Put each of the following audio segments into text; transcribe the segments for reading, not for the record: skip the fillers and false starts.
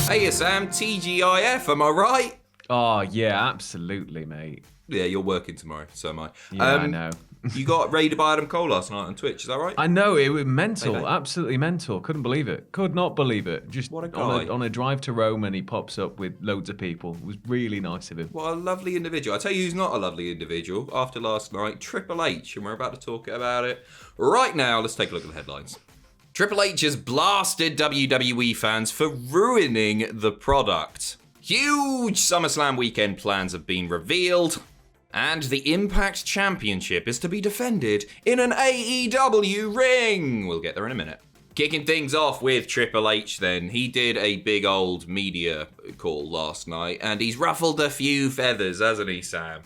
Hey, Sam, TGIF, am I right? Oh, yeah, absolutely, mate. Yeah, you're working tomorrow, so am I. Yeah, I know. You got raided by Adam Cole last night on Twitch, is that right? I know, it was mental, Hey. absolutely mental. Couldn't believe it. Could not believe it. Just What a guy. on a drive to Rome and he pops up with loads of people. It was really nice of him. What a lovely individual. I tell you who's not a lovely individual after last night, Triple H, and we're about to talk about it right now. Let's take a look at the headlines. Triple H has blasted WWE fans for ruining the product. Huge SummerSlam weekend plans have been revealed. And the Impact Championship is to be defended in an AEW ring. We'll get there in a minute. Kicking things off with Triple H then. He did a big old media call last night and he's ruffled a few feathers, hasn't he, Sam?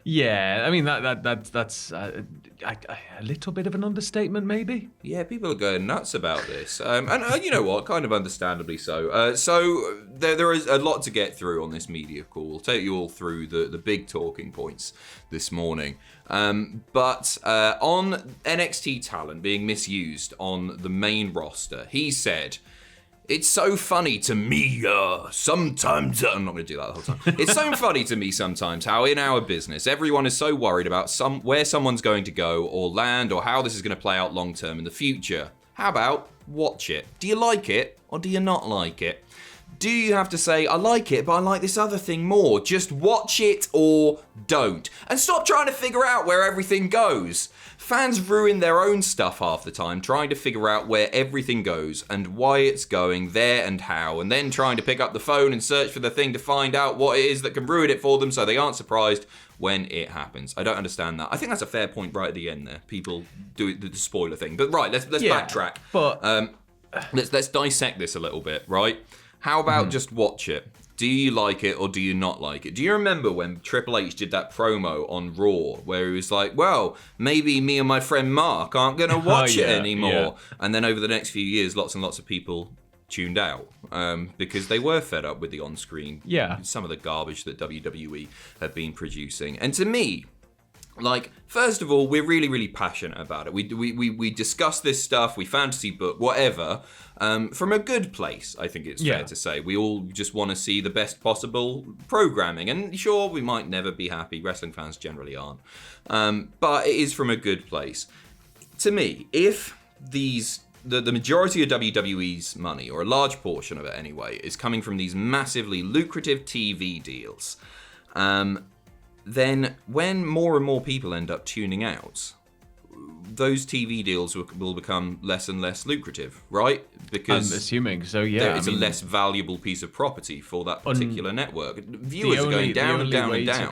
Yeah, I mean, that's a little bit of an understatement, maybe? Yeah, people are going nuts about this. And you know what? Kind of understandably so. So there is a lot to get through on this media call. We'll take you all through the big talking points this morning. But on NXT talent being misused on the main roster, he said, "It's so funny to me, sometimes..." I'm not going to do that the whole time. It's so funny to me sometimes how in our business, everyone is so worried about where someone's going to go or land or how this is going to play out long term in the future. How about watch it? Do you like it or do you not like it? Do you have to say, I like it, but I like this other thing more? Just watch it or don't. And stop trying to figure out where everything goes. Fans ruin their own stuff half the time trying to figure out where everything goes and why it's going there and how, and then trying to pick up the phone and search for the thing to find out what it is that can ruin it for them so they aren't surprised when it happens. I don't understand that. I think that's a fair point right at the end there. People do the spoiler thing. But right, let's backtrack. But Let's dissect this a little bit, right? How about just watch it? Do you like it or do you not like it? Do you remember when Triple H did that promo on Raw where he was like, well, maybe me and my friend Mark aren't going to watch it anymore. Yeah. And then over the next few years, lots and lots of people tuned out because they were fed up with the on-screen, some of the garbage that WWE have been producing. And to me, like, first of all, we're really, really passionate about it. We discuss this stuff, we fantasy book, whatever, from a good place, I think it's fair to say. We all just want to see the best possible programming. And sure, we might never be happy. Wrestling fans generally aren't. But it is from a good place. To me, if the majority of WWE's money, or a large portion of it anyway, is coming from these massively lucrative TV deals, then when more and more people end up tuning out, those TV deals will become less and less lucrative, right? Because I'm assuming so, yeah. It's a less valuable piece of property for that particular network. Viewers are going down and down and down.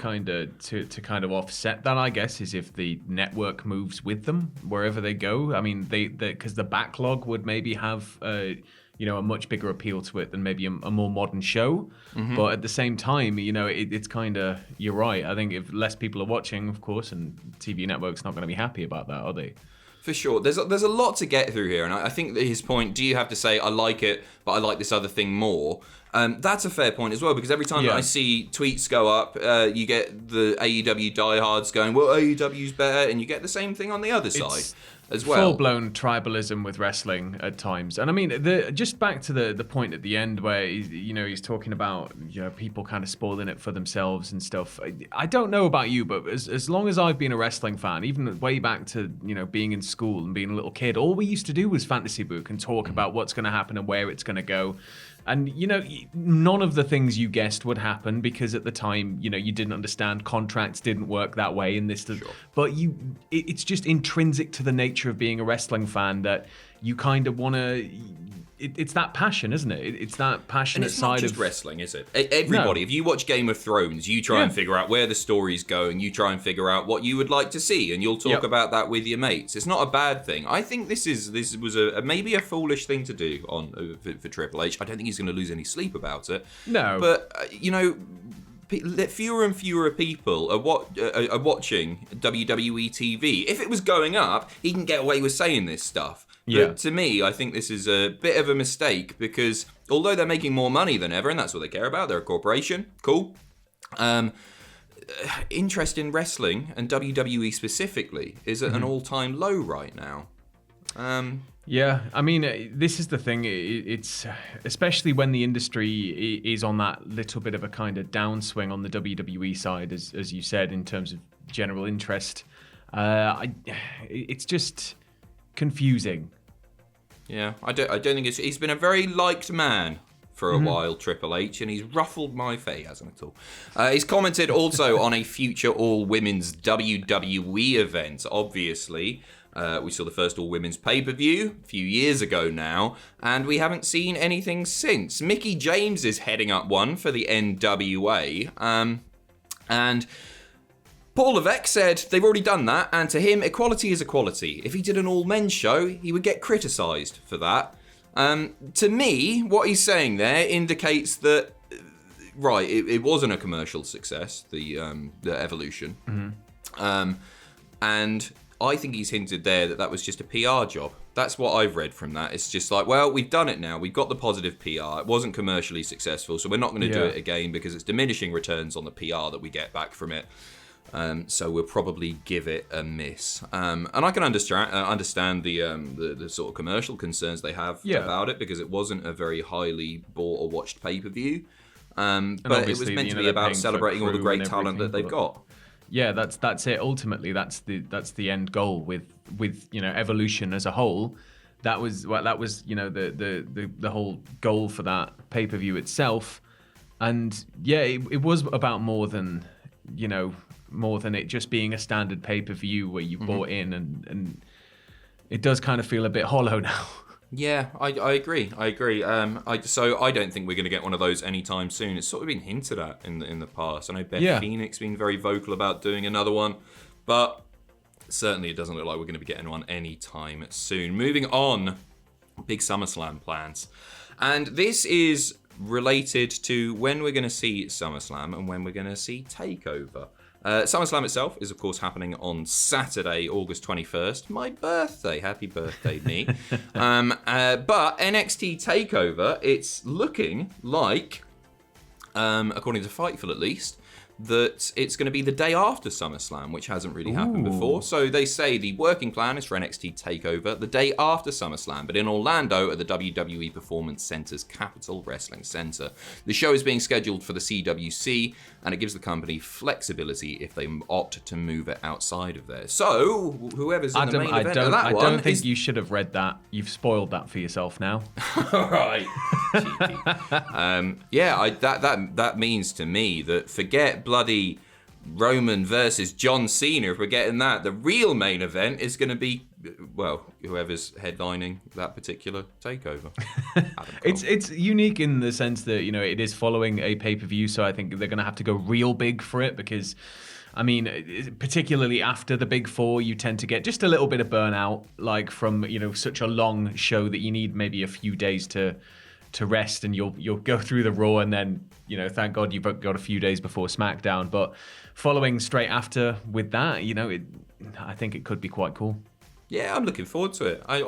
To kind of offset that, I guess, is if the network moves with them wherever they go. I mean, because the backlog would maybe have a much bigger appeal to it than maybe a more modern show. Mm-hmm. But at the same time, it's kind of, you're right. I think if less people are watching, of course, and TV network's not going to be happy about that, are they? For sure. There's a lot to get through here. And I think that his point, do you have to say, I like it, but I like this other thing more? That's a fair point as well, because every time that I see tweets go up, you get the AEW diehards going, well, AEW's better, and you get the same thing on the other side as well. Full-blown tribalism with wrestling at times. And I mean, just back to the point at the end where he's talking about people kind of spoiling it for themselves and stuff. I don't know about you, but as long as I've been a wrestling fan, even way back to being in school and being a little kid, all we used to do was fantasy book and talk about what's going to happen and where it's going to go. And, none of the things you guessed would happen because at the time, you didn't understand, contracts didn't work that way in this. Sure. But it's just intrinsic to the nature of being a wrestling fan that you kind of want to... It's that passion, isn't it? It's that passionate side of... And it's not just wrestling, is it? Everybody, if you watch Game of Thrones, you try and figure out where the story's going, you try and figure out what you would like to see, and you'll talk about that with your mates. It's not a bad thing. I think this was maybe a foolish thing to do for Triple H. I don't think he's going to lose any sleep about it. No. But, fewer and fewer people are watching WWE TV. If it was going up, he can get away with saying this stuff. But to me, I think this is a bit of a mistake because although they're making more money than ever, and that's what they care about, they're a corporation, cool. Interest in wrestling, and WWE specifically, is at an all-time low right now. Yeah, I mean, this is the thing. It's especially when the industry is on that little bit of a kind of downswing on the WWE side, as you said, in terms of general interest. It's just confusing. Yeah, I don't think he's been a very liked man for a while, Triple H, and he's ruffled my feathers, hasn't at all. He's commented also on a future all-women's WWE event, obviously. We saw the first all-women's pay-per-view a few years ago now, and we haven't seen anything since. Mickie James is heading up one for the NWA, and Paul Levesque said they've already done that, and to him, equality is equality. If he did an all-men's show, he would get criticised for that. To me, what he's saying there indicates that, right, it wasn't a commercial success, the Evolution. And I think he's hinted there that was just a PR job. That's what I've read from that. It's just like, well, we've done it now. We've got the positive PR. It wasn't commercially successful, so we're not going to do it again because it's diminishing returns on the PR that we get back from it. So we'll probably give it a miss. And I can understand the sort of commercial concerns they have about it, because it wasn't a very highly bought or watched pay-per-view. But it was meant to be about celebrating all the great talent that they've got. Yeah, that's it. Ultimately, that's the end goal with Evolution as a whole. That was the whole goal for that pay-per-view itself. And yeah, it was about more than it just being a standard pay-per-view where you bought in, and it does kind of feel a bit hollow now. Yeah, I agree. So I don't think we're going to get one of those anytime soon. It's sort of been hinted at in the past. I know Beth Phoenix been very vocal about doing another one, but certainly it doesn't look like we're going to be getting one anytime soon. Moving on, big SummerSlam plans. And this is related to when we're going to see SummerSlam and when we're going to see TakeOver. SummerSlam itself is, of course, happening on Saturday, August 21st. My birthday. Happy birthday, me. But NXT TakeOver, it's looking like, according to Fightful at least, that it's going to be the day after SummerSlam, which hasn't really happened before. So they say the working plan is for NXT TakeOver the day after SummerSlam, but in Orlando at the WWE Performance Center's Capitol Wrestling Center. The show is being scheduled for the CWC, and it gives the company flexibility if they opt to move it outside of there. So whoever's in the main event of that one, I don't think you should have read that. You've spoiled that for yourself now. All right. That means to me that forget bloody Roman versus John Cena. If we're getting that, the real main event is going to be, well, whoever's headlining that particular takeover. It's unique in the sense that it is following a pay-per-view, so I think they're going to have to go real big for it, because I mean, particularly after the big four, you tend to get just a little bit of burnout, like from such a long show that you need maybe a few days to rest, and you'll go through the Raw, and then thank God you've got a few days before SmackDown. But following straight after with that, I think it could be quite cool. Yeah, I'm looking forward to it. I'm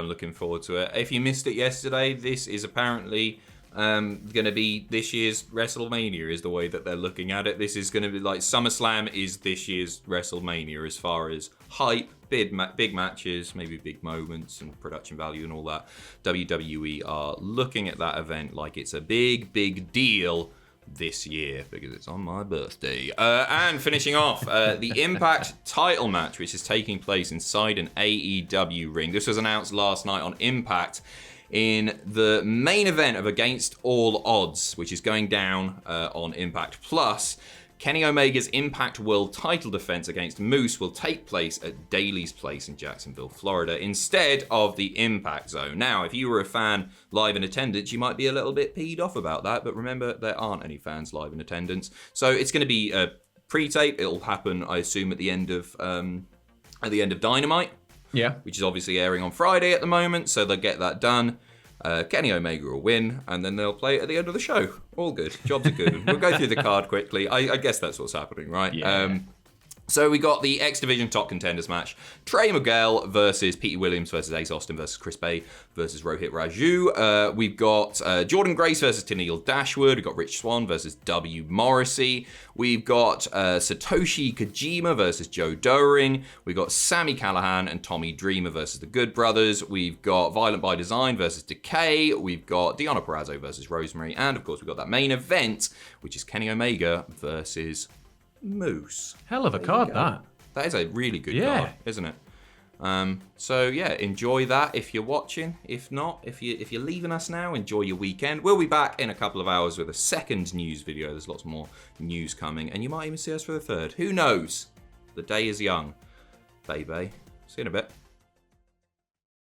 looking forward to it. If you missed it yesterday, this is apparently going to be this year's WrestleMania, is the way that they're looking at it. This is going to be like SummerSlam is this year's WrestleMania as far as hype, big matches, maybe big moments and production value and all that. WWE are looking at that event like it's a big deal this year, because it's on my birthday. And finishing off, the Impact title match, which is taking place inside an AEW ring. This was announced last night on Impact in the main event of Against All Odds, which is going down on Impact Plus. Kenny Omega's Impact World title defense against Moose will take place at Daly's Place in Jacksonville, Florida, instead of the Impact Zone. Now, if you were a fan live in attendance, you might be a little bit peed off about that, but remember, there aren't any fans live in attendance. So it's going to be a pre-tape. It'll happen, I assume, at the end of Dynamite. Yeah. Which is obviously airing on Friday at the moment, so they'll get that done. Kenny Omega will win, and then they'll play it at the end of the show. All good. Jobs are good. We'll go through the card quickly. I guess that's what's happening, right? Yeah. So we got the X Division Top Contenders match. Trey Miguel versus Petey Williams versus Ace Austin versus Chris Bay versus Rohit Raju. We've got Jordan Grace versus Tennille Dashwood. We've got Rich Swann versus W. Morrissey. We've got Satoshi Kojima versus Joe Doering. We've got Sami Callihan and Tommy Dreamer versus the Good Brothers. We've got Violent by Design versus Decay. We've got Deonna Purrazzo versus Rosemary. And of course, we've got that main event, which is Kenny Omega versus Moose. Hell of a card, that. That is a really good card, isn't it? So yeah, enjoy that if you're watching. If not, if you're leaving us now, enjoy your weekend. We'll be back in a couple of hours with a second news video. There's lots more news coming, and you might even see us for the third. Who knows? The day is young, baby. See you in a bit.